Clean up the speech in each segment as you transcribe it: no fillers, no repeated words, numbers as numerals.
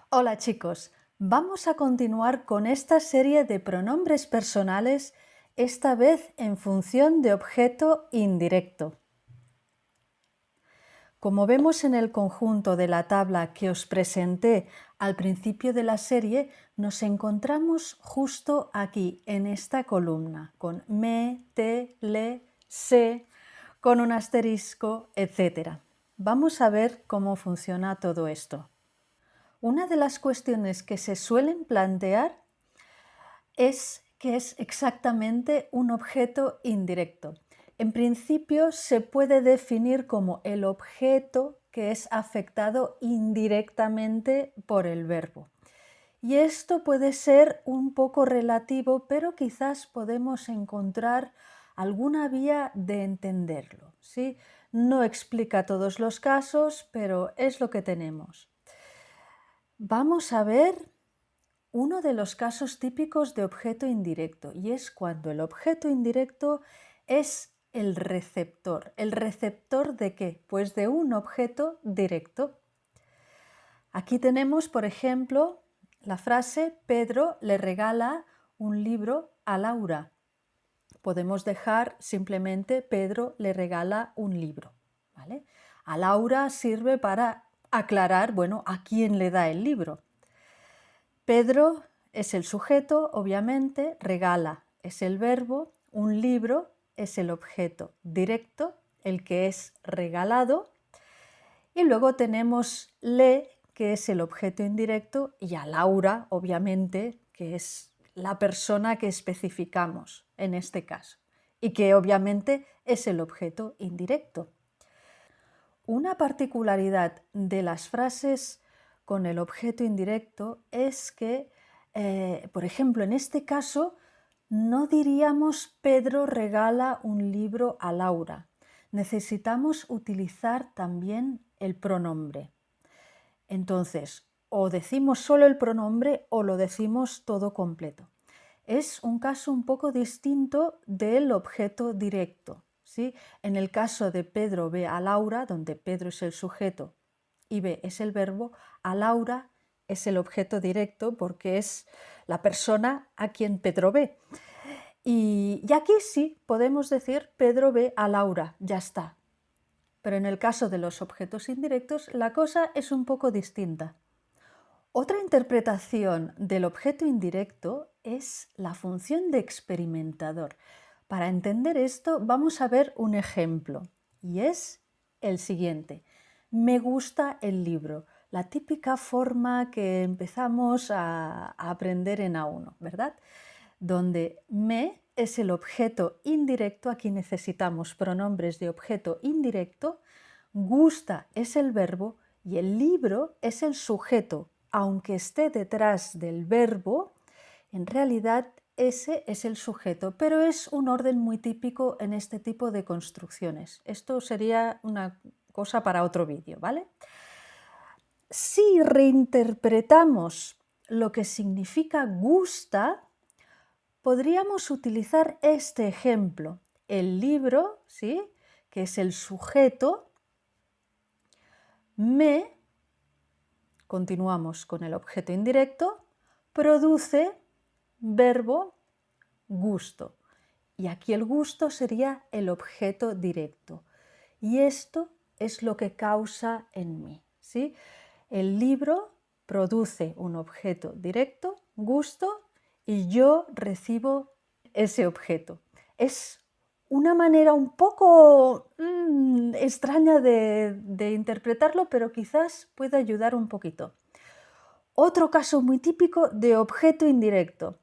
Hola chicos, vamos a continuar con esta serie de pronombres personales, esta vez en función de objeto indirecto. Como vemos en el conjunto de la tabla que os presenté al principio de la serie, nos encontramos justo aquí, en esta columna, con me, te, le, se, con un asterisco, etc. Vamos a ver cómo funciona todo esto. Una de las cuestiones que se suelen plantear es qué es exactamente un objeto indirecto. En principio se puede definir como el objeto que es afectado indirectamente por el verbo. Y esto puede ser un poco relativo, pero quizás podemos encontrar alguna vía de entenderlo, ¿sí? No explica todos los casos, pero es lo que tenemos. Vamos a ver uno de los casos típicos de objeto indirecto, y es cuando el objeto indirecto es el receptor. ¿El receptor de qué? Pues de un objeto directo. Aquí tenemos, por ejemplo, la frase Pedro le regala un libro a Laura. Podemos dejar simplemente Pedro le regala un libro, ¿vale? A Laura sirve para aclarar, bueno, a quién le da el libro. Pedro es el sujeto, obviamente, regala es el verbo, un libro es el objeto directo, el que es regalado, y luego tenemos le, que es el objeto indirecto, y a Laura, obviamente, que es la persona que especificamos en este caso, y que obviamente es el objeto indirecto. Una particularidad de las frases con el objeto indirecto es que, por ejemplo, en este caso, no diríamos Pedro regala un libro a Laura. Necesitamos utilizar también el pronombre. Entonces, o decimos solo el pronombre o lo decimos todo completo. Es un caso un poco distinto del objeto directo, ¿sí? En el caso de Pedro ve a Laura, donde Pedro es el sujeto y ve es el verbo, a Laura es el objeto directo porque es la persona a quien Pedro ve. Y aquí sí podemos decir Pedro ve a Laura, ya está. Pero en el caso de los objetos indirectos la cosa es un poco distinta. Otra interpretación del objeto indirecto es la función de experimentador. Para entender esto vamos a ver un ejemplo y es el siguiente. Me gusta el libro, la típica forma que empezamos a aprender en A1, ¿verdad? Donde me es el objeto indirecto, aquí necesitamos pronombres de objeto indirecto, gusta es el verbo y el libro es el sujeto. Aunque esté detrás del verbo, en realidad ese es el sujeto, pero es un orden muy típico en este tipo de construcciones. Esto sería una cosa para otro vídeo, ¿vale? Si reinterpretamos lo que significa gusta, podríamos utilizar este ejemplo. El libro, ¿sí?, que es el sujeto, me, continuamos con el objeto indirecto, produce verbo gusto. Y aquí el gusto sería el objeto directo. Y esto es lo que causa en mí, ¿sí? El libro produce un objeto directo, gusto, y yo recibo ese objeto. Es una manera un poco extraña de interpretarlo, pero quizás pueda ayudar un poquito. Otro caso muy típico de objeto indirecto,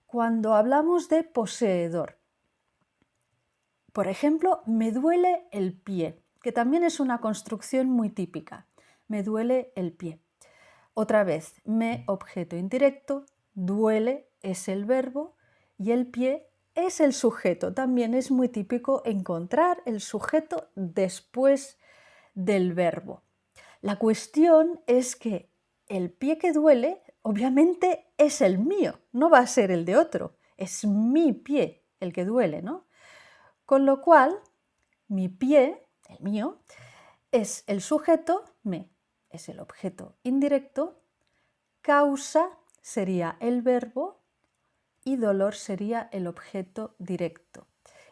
cuando hablamos de poseedor. Por ejemplo, me duele el pie, que también es una construcción muy típica. Me duele el pie. Otra vez, me, objeto indirecto, duele es el verbo y el pie es el sujeto. También es muy típico encontrar el sujeto después del verbo. La cuestión es que el pie que duele, obviamente, es el mío, no va a ser el de otro. Es mi pie el que duele, ¿no? Con lo cual, mi pie, el mío, es el sujeto, me, es el objeto indirecto, causa sería el verbo y dolor sería el objeto directo.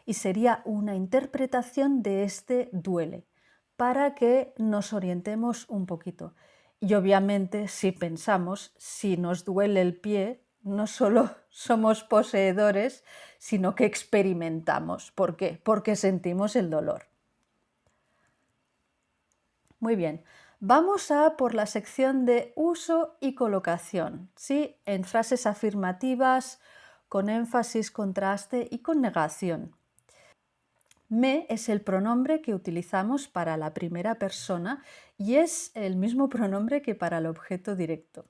Y sería una interpretación de este duele, para que nos orientemos un poquito. Y obviamente, si pensamos, si nos duele el pie, no solo somos poseedores, sino que experimentamos. ¿Por qué? Porque sentimos el dolor. Muy bien, vamos a por la sección de uso y colocación, ¿sí? En frases afirmativas, con énfasis, contraste y con negación. Me es el pronombre que utilizamos para la primera persona y es el mismo pronombre que para el objeto directo.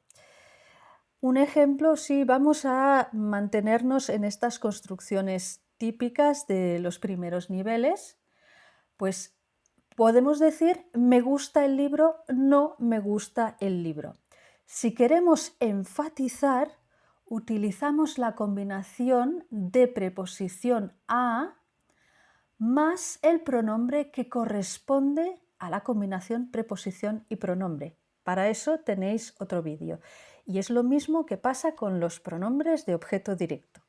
Un ejemplo, si vamos a mantenernos en estas construcciones típicas de los primeros niveles, pues podemos decir me gusta el libro, no me gusta el libro. Si queremos enfatizar, utilizamos la combinación de preposición a más el pronombre que corresponde a la combinación preposición y pronombre. Para eso tenéis otro vídeo. Y es lo mismo que pasa con los pronombres de objeto directo.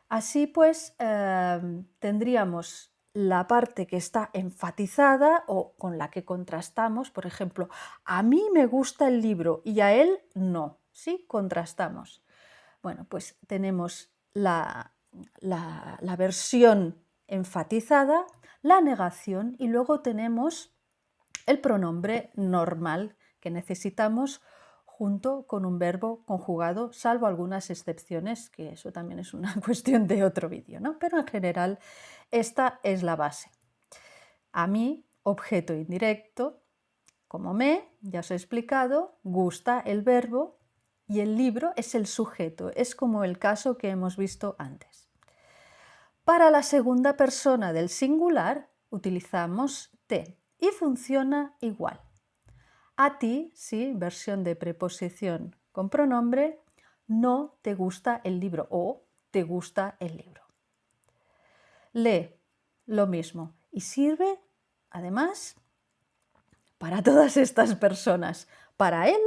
Así pues, tendríamos la parte que está enfatizada o con la que contrastamos. Por ejemplo, a mí me gusta el libro y a él no. ¿Sí? Contrastamos. Bueno, pues tenemos la versión enfatizada, la negación y luego tenemos el pronombre normal que necesitamos junto con un verbo conjugado, salvo algunas excepciones, que eso también es una cuestión de otro vídeo, ¿no? Pero en general esta es la base. A mí, objeto indirecto, como me, ya os he explicado, gusta el verbo y el libro es el sujeto, es como el caso que hemos visto antes. Para la segunda persona del singular utilizamos te y funciona igual. A ti, sí, versión de preposición con pronombre, no te gusta el libro o te gusta el libro. Le, lo mismo. Y sirve, además, para todas estas personas. Para él,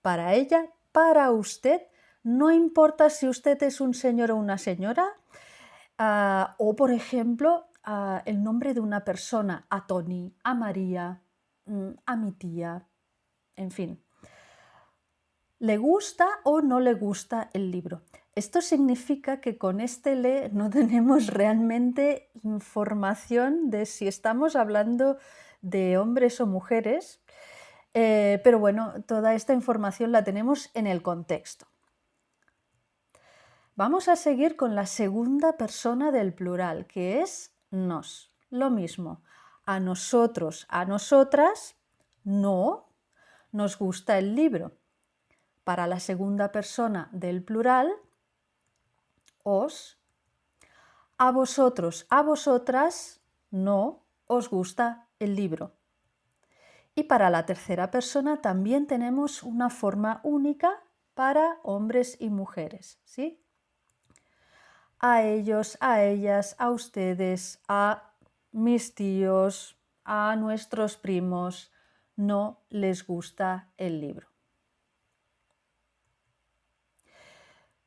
para ella, para usted. No importa si usted es un señor o una señora. O, por ejemplo, el nombre de una persona, a Tony, a María, a mi tía, en fin. ¿Le gusta o no le gusta el libro? Esto significa que con este le no tenemos realmente información de si estamos hablando de hombres o mujeres, pero bueno, toda esta información la tenemos en el contexto. Vamos a seguir con la segunda persona del plural, que es nos. Lo mismo, a nosotros, a nosotras, no nos gusta el libro. Para la segunda persona del plural, os. A vosotros, a vosotras, no os gusta el libro. Y para la tercera persona también tenemos una forma única para hombres y mujeres, ¿sí? A ellos, a ellas, a ustedes, a mis tíos, a nuestros primos, no les gusta el libro.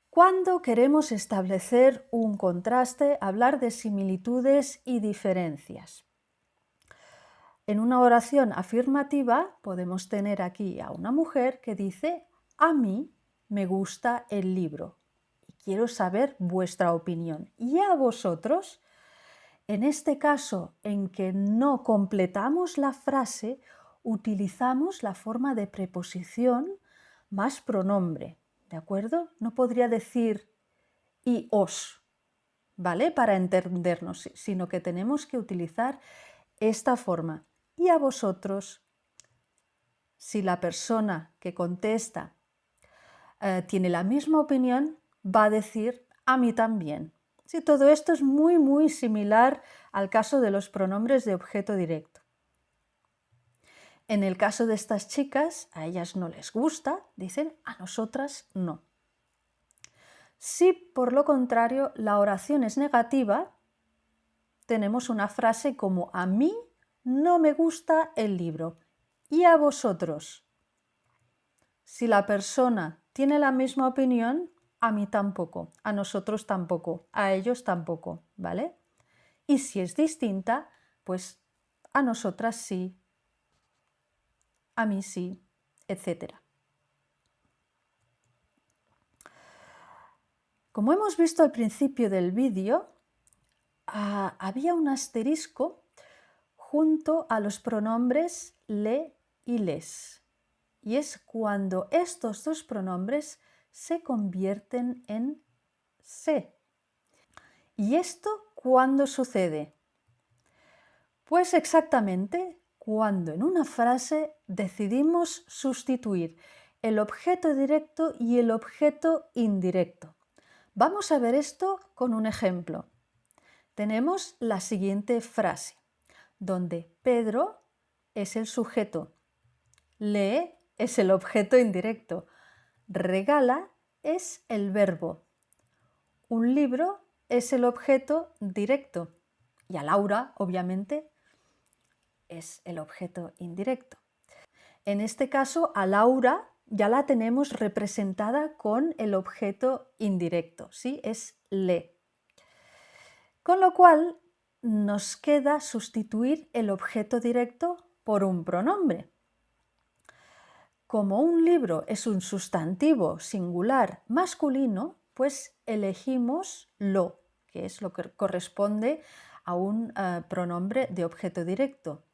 Cuando queremos establecer un contraste, hablar de similitudes y diferencias. En una oración afirmativa podemos tener aquí a una mujer que dice: a mí me gusta el libro y quiero saber vuestra opinión. Y a vosotros, en este caso en que no completamos la frase, utilizamos la forma de preposición más pronombre. ¿De acuerdo? No podría decir y os, ¿vale? Para entendernos, sino que tenemos que utilizar esta forma. Y a vosotros, si la persona que contesta tiene la misma opinión, va a decir a mí también. Sí, todo esto es muy, muy similar al caso de los pronombres de objeto directo. En el caso de estas chicas, a ellas no les gusta, dicen a nosotras no. Si por lo contrario la oración es negativa, tenemos una frase como a mí no me gusta el libro y a vosotros. Si la persona ¿Tiene la misma opinión? A mí tampoco, a nosotros tampoco, a ellos tampoco, ¿vale? Y si es distinta, pues a nosotras sí, a mí sí, etc. Como hemos visto al principio del vídeo, había un asterisco junto a los pronombres le y les. Y es cuando estos dos pronombres se convierten en se. ¿Y esto cuándo sucede? Pues exactamente cuando en una frase decidimos sustituir el objeto directo y el objeto indirecto. Vamos a ver esto con un ejemplo. Tenemos la siguiente frase, donde Pedro es el sujeto, lee es el objeto indirecto, regala es el verbo, un libro es el objeto directo y a Laura, obviamente, es el objeto indirecto. En este caso, a Laura ya la tenemos representada con el objeto indirecto, ¿sí? Es le. Con lo cual, nos queda sustituir el objeto directo por un pronombre. Como un libro es un sustantivo singular masculino, pues elegimos lo, que es lo que corresponde a un pronombre de objeto directo.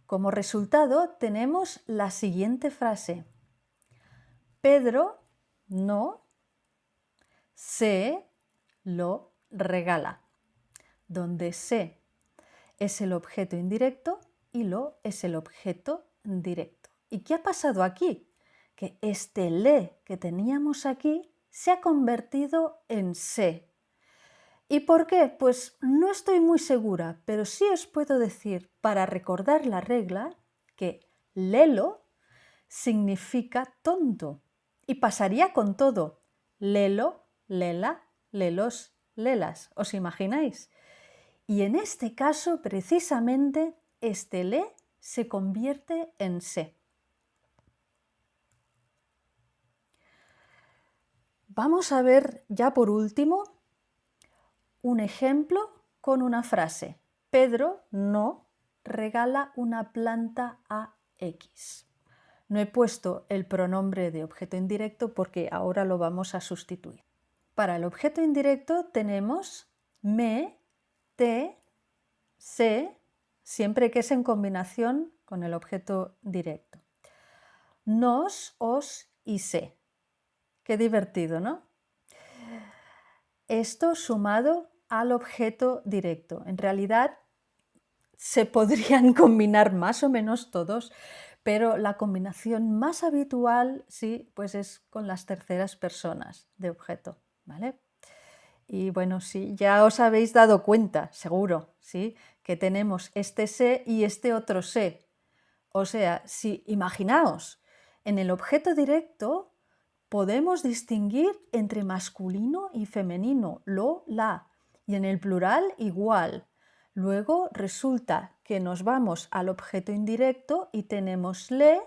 Como resultado tenemos la siguiente frase. Pedro no se lo regala, donde se es el objeto indirecto y lo es el objeto directo. ¿Y qué ha pasado aquí? Que este le que teníamos aquí se ha convertido en se. ¿Y por qué? Pues no estoy muy segura, pero sí os puedo decir, para recordar la regla, que lelo significa tonto. Y pasaría con todo. Lelo, lela, lelos, lelas. ¿Os imagináis? Y en este caso, precisamente, este le se convierte en se. Vamos a ver ya por último un ejemplo con una frase. Pedro no regala una planta a X. No he puesto el pronombre de objeto indirecto porque ahora lo vamos a sustituir. Para el objeto indirecto tenemos me, te, se, siempre que es en combinación con el objeto directo. Nos, os y se. Qué divertido, ¿no? Esto sumado al objeto directo. En realidad se podrían combinar más o menos todos, pero la combinación más habitual, sí, pues es con las terceras personas de objeto, ¿vale? Y bueno, sí, ya os habéis dado cuenta, seguro, ¿sí? Que tenemos este se y este otro se. O sea, si imaginaos, en el objeto directo podemos distinguir entre masculino y femenino, lo, la, y en el plural igual. Luego resulta que nos vamos al objeto indirecto y tenemos le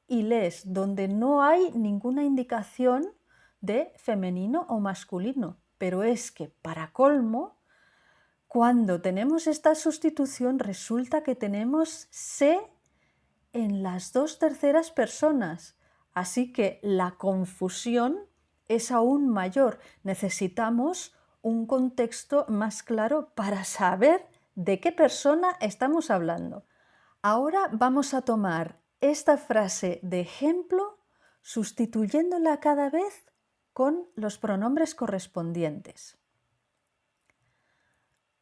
y les, donde no hay ninguna indicación de femenino o masculino. Pero es que, para colmo, cuando tenemos esta sustitución resulta que tenemos se en las dos terceras personas. Así que la confusión es aún mayor. Necesitamos un contexto más claro para saber de qué persona estamos hablando. Ahora vamos a tomar esta frase de ejemplo sustituyéndola cada vez con los pronombres correspondientes.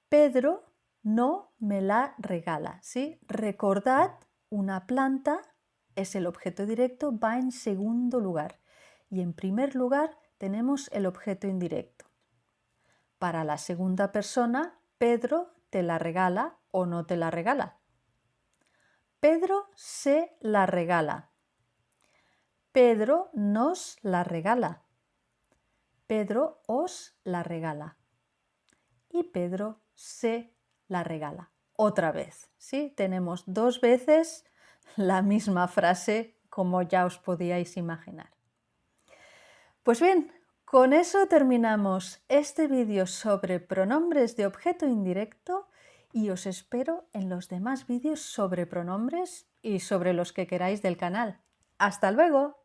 Pedro no me la regala, ¿sí? Recordad, una planta es el objeto directo, va en segundo lugar y en primer lugar tenemos el objeto indirecto. Para la segunda persona, Pedro te la regala o no te la regala. Pedro se la regala. Pedro nos la regala. Pedro os la regala. Y Pedro se la regala. Otra vez, ¿sí? Tenemos dos veces la misma frase, como ya os podíais imaginar. Pues bien, con eso terminamos este vídeo sobre pronombres de objeto indirecto y os espero en los demás vídeos sobre pronombres y sobre los que queráis del canal. ¡Hasta luego!